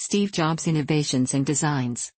Steve Jobs' innovations and designs.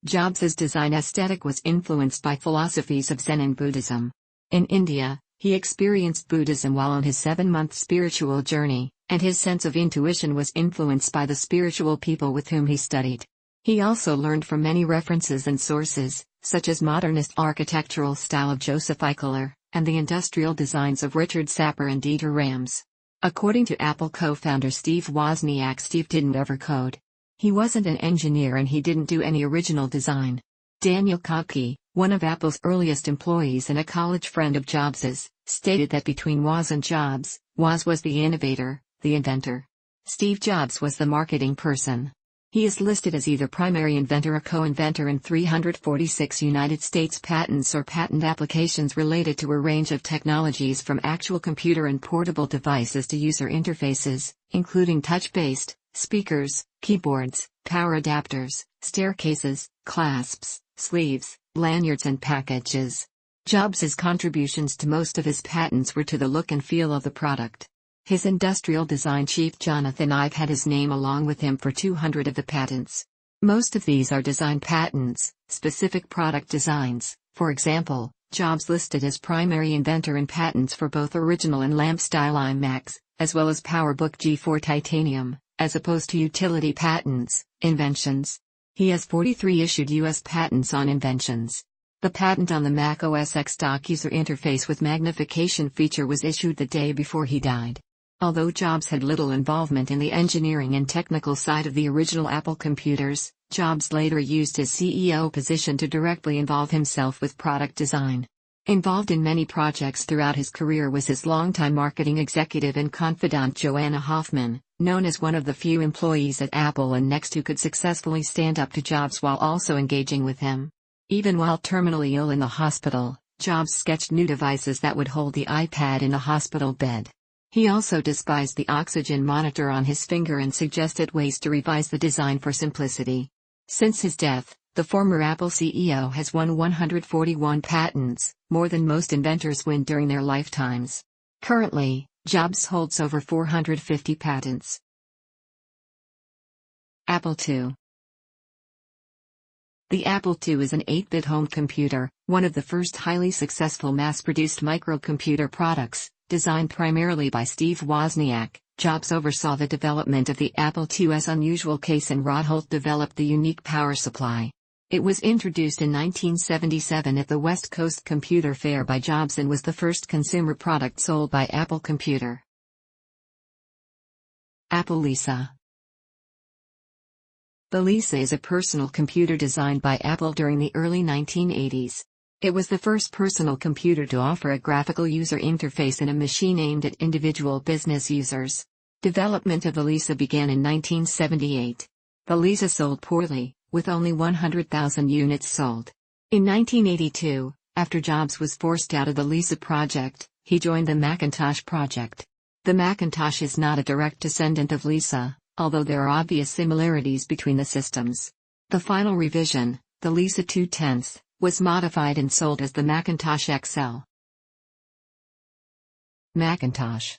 Jobs' design aesthetic was influenced by philosophies of Zen and Buddhism. In India, he experienced Buddhism while on his 7-month spiritual journey, and his sense of intuition was influenced by the spiritual people with whom he studied. He also learned from many references and sources, such as modernist architectural style of Joseph Eichler, and the industrial designs of Richard Sapir and Dieter Rams. According to Apple co-founder Steve Wozniak, Steve didn't ever code. He wasn't an engineer and he didn't do any original design. Daniel Kottke, one of Apple's earliest employees and a college friend of Jobs's, stated that between Woz and Jobs, Woz was the innovator, the inventor. Steve Jobs was the marketing person. He is listed as either primary inventor or co-inventor in 346 United States patents or patent applications related to a range of technologies from actual computer and portable devices to user interfaces, including touch-based, speakers, keyboards, power adapters, staircases, clasps, sleeves, lanyards and packages. Jobs' contributions to most of his patents were to the look and feel of the product. His industrial design chief Jonathan Ive had his name along with him for 200 of the patents. Most of these are design patents, specific product designs. For example, Jobs listed as primary inventor in patents for both original and lamp-style iMacs, as well as PowerBook G4 Titanium, as opposed to utility patents, inventions. He has 43 issued U.S. patents on inventions. The patent on the Mac OS X dock user interface with magnification feature was issued the day before he died. Although Jobs had little involvement in the engineering and technical side of the original Apple computers, Jobs later used his CEO position to directly involve himself with product design. Involved in many projects throughout his career was his longtime marketing executive and confidant Joanna Hoffman, known as one of the few employees at Apple and NeXT who could successfully stand up to Jobs while also engaging with him. Even while terminally ill in the hospital, Jobs sketched new devices that would hold the iPad in a hospital bed. He also despised the oxygen monitor on his finger and suggested ways to revise the design for simplicity. Since his death, the former Apple CEO has won 141 patents, more than most inventors win during their lifetimes. Currently, Jobs holds over 450 patents. Apple II. The Apple II is an 8-bit home computer, one of the first highly successful mass-produced microcomputer products. Designed primarily by Steve Wozniak, Jobs oversaw the development of the Apple II's unusual case and Rotholt developed the unique power supply. It was introduced in 1977 at the West Coast Computer Fair by Jobs and was the first consumer product sold by Apple Computer. Apple Lisa. The Lisa is a personal computer designed by Apple during the early 1980s. It was the first personal computer to offer a graphical user interface in a machine aimed at individual business users. Development of the Lisa began in 1978. The Lisa sold poorly, with only 100,000 units sold. In 1982, after Jobs was forced out of the Lisa project, he joined the Macintosh project. The Macintosh is not a direct descendant of Lisa, although there are obvious similarities between the systems. The final revision, the Lisa 2/10, was modified and sold as the Macintosh XL. Macintosh.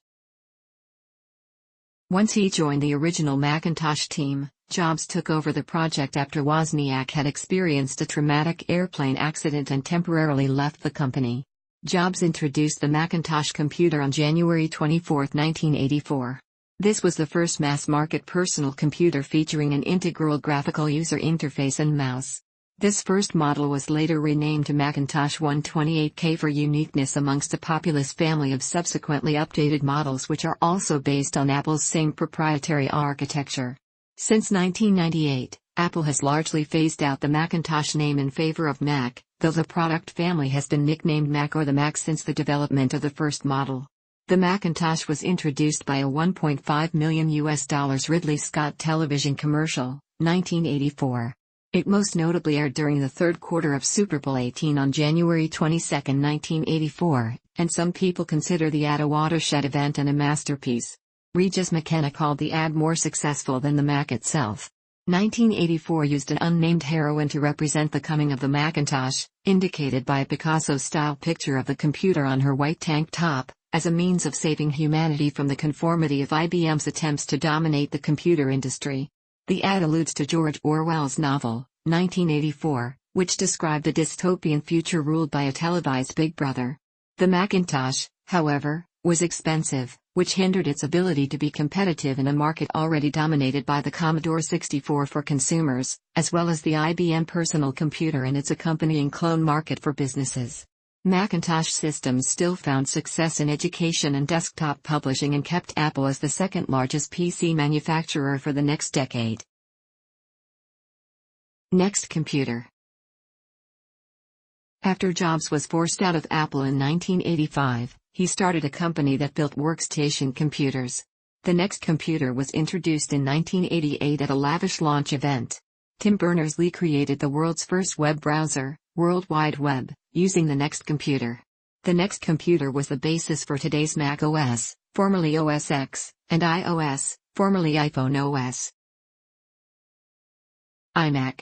Once he joined the original Macintosh team, Jobs took over the project after Wozniak had experienced a traumatic airplane accident and temporarily left the company. Jobs introduced the Macintosh computer on January 24, 1984. This was the first mass-market personal computer featuring an integral graphical user interface and mouse. This first model was later renamed to Macintosh 128K for uniqueness amongst a populous family of subsequently updated models which are also based on Apple's same proprietary architecture. Since 1998, Apple has largely phased out the Macintosh name in favor of Mac, though the product family has been nicknamed Mac or the Mac since the development of the first model. The Macintosh was introduced by a $1.5 million Ridley Scott television commercial, 1984. It most notably aired during the third quarter of Super Bowl XVIII on January 22, 1984, and some people consider the ad a watershed event and a masterpiece. Regis McKenna called the ad more successful than the Mac itself. 1984 used an unnamed heroine to represent the coming of the Macintosh, indicated by a Picasso-style picture of the computer on her white tank top, as a means of saving humanity from the conformity of IBM's attempts to dominate the computer industry. The ad alludes to George Orwell's novel, 1984, which described a dystopian future ruled by a televised Big Brother. The Macintosh, however, was expensive, which hindered its ability to be competitive in a market already dominated by the Commodore 64 for consumers, as well as the IBM personal computer and its accompanying clone market for businesses. Macintosh systems still found success in education and desktop publishing and kept Apple as the second largest PC manufacturer for the next decade. NeXT Computer. After Jobs was forced out of Apple in 1985, he started a company that built workstation computers. The NeXT Computer was introduced in 1988 at a lavish launch event. Tim Berners-Lee created the world's first web browser, World Wide Web, using the NeXT Computer. The NeXT Computer was the basis for today's Mac OS, formerly OS X, and iOS, formerly iPhone OS. iMac.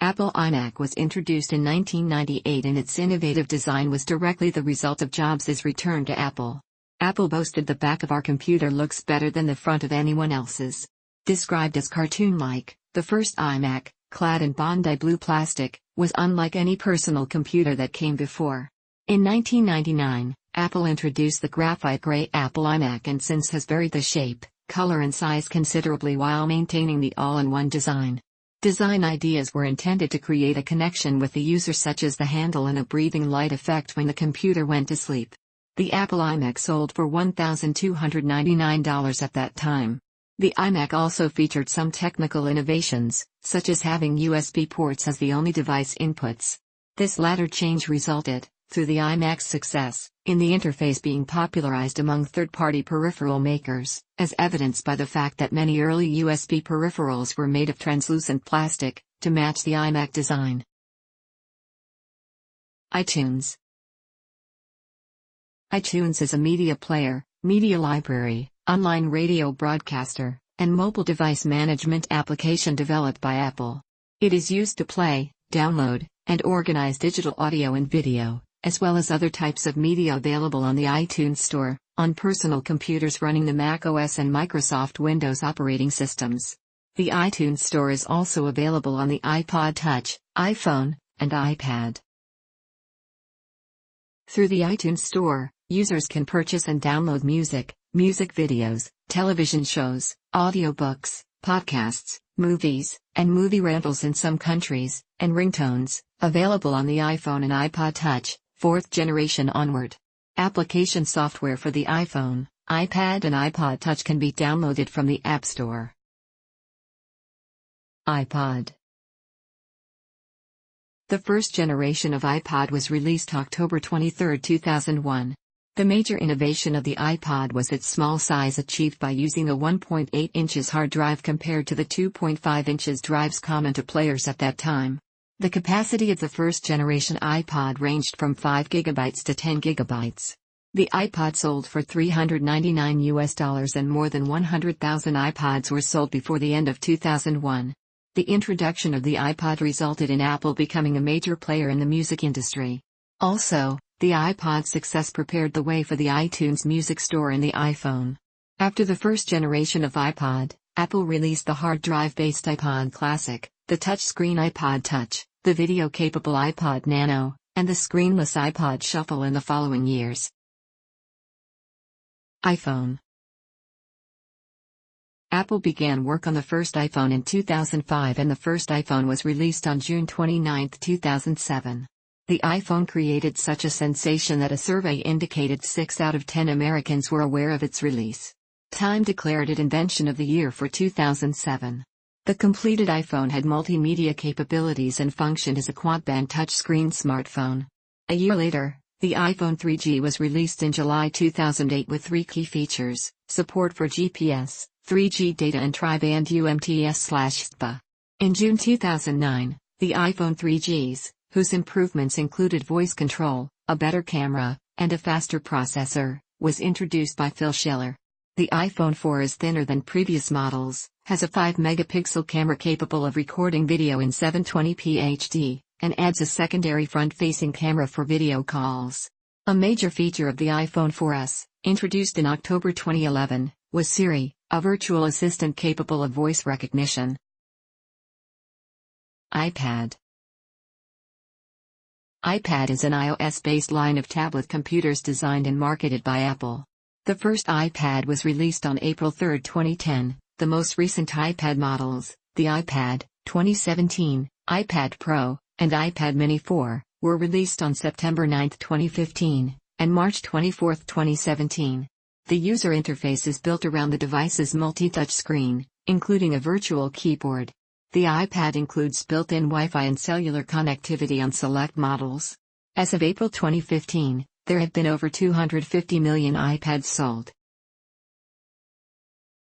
Apple iMac was introduced in 1998 and its innovative design was directly the result of Jobs' return to Apple. Apple boasted the back of our computer looks better than the front of anyone else's. Described as cartoon-like, the first iMac, clad in Bondi blue plastic, was unlike any personal computer that came before. In 1999, Apple introduced the graphite gray Apple iMac and since has varied the shape, color and size considerably while maintaining the all-in-one design. Design ideas were intended to create a connection with the user such as the handle and a breathing light effect when the computer went to sleep. The Apple iMac sold for $1,299 at that time. The iMac also featured some technical innovations, such as having USB ports as the only device inputs. This latter change resulted, through the iMac's success, in the interface being popularized among third-party peripheral makers, as evidenced by the fact that many early USB peripherals were made of translucent plastic, to match the iMac design. iTunes. iTunes is a media player, media library, online radio broadcaster, and mobile device management application developed by Apple. It is used to play, download, and organize digital audio and video, as well as other types of media available on the iTunes Store, on personal computers running the Mac OS and Microsoft Windows operating systems. The iTunes Store is also available on the iPod Touch, iPhone, and iPad. Through the iTunes Store, users can purchase and download music, music videos, television shows, audiobooks, podcasts, movies, and movie rentals in some countries, and ringtones, available on the iPhone and iPod Touch, 4th generation onward. Application software for the iPhone, iPad and iPod Touch can be downloaded from the App Store. iPod. The first generation of iPod was released October 23, 2001. The major innovation of the iPod was its small size achieved by using a 1.8 inches hard drive compared to the 2.5 inches drives common to players at that time. The capacity of the first generation iPod ranged from 5 GB to 10 GB. The iPod sold for $399 and more than 100,000 iPods were sold before the end of 2001. The introduction of the iPod resulted in Apple becoming a major player in the music industry. Also, the iPod's success prepared the way for the iTunes Music Store and the iPhone. After the first generation of iPod, Apple released the hard drive-based iPod Classic, the touchscreen iPod Touch, the video-capable iPod Nano, and the screenless iPod Shuffle in the following years. iPhone. Apple began work on the first iPhone in 2005 and the first iPhone was released on June 29, 2007. The iPhone created such a sensation that a survey indicated 6 out of 10 Americans were aware of its release. Time declared it Invention of the Year for 2007. The completed iPhone had multimedia capabilities and functioned as a quad-band touchscreen smartphone. A year later, the iPhone 3G was released in July 2008 with 3 key features: support for GPS, 3G data and tri-band UMTS/SPA. In June 2009, the iPhone 3Gs, whose improvements included voice control, a better camera, and a faster processor, was introduced by Phil Schiller. The iPhone 4 is thinner than previous models, has a 5-megapixel camera capable of recording video in 720p HD, and adds a secondary front-facing camera for video calls. A major feature of the iPhone 4S, introduced in October 2011, was Siri, a virtual assistant capable of voice recognition. iPad. iPad is an iOS-based line of tablet computers designed and marketed by Apple. The first iPad was released on April 3, 2010. The most recent iPad models, the iPad 2017, iPad Pro, and iPad Mini 4, were released on September 9, 2015, and March 24, 2017. The user interface is built around the device's multi-touch screen, including a virtual keyboard. The iPad includes built-in Wi-Fi and cellular connectivity on select models. As of April 2015, there have been over 250 million iPads sold.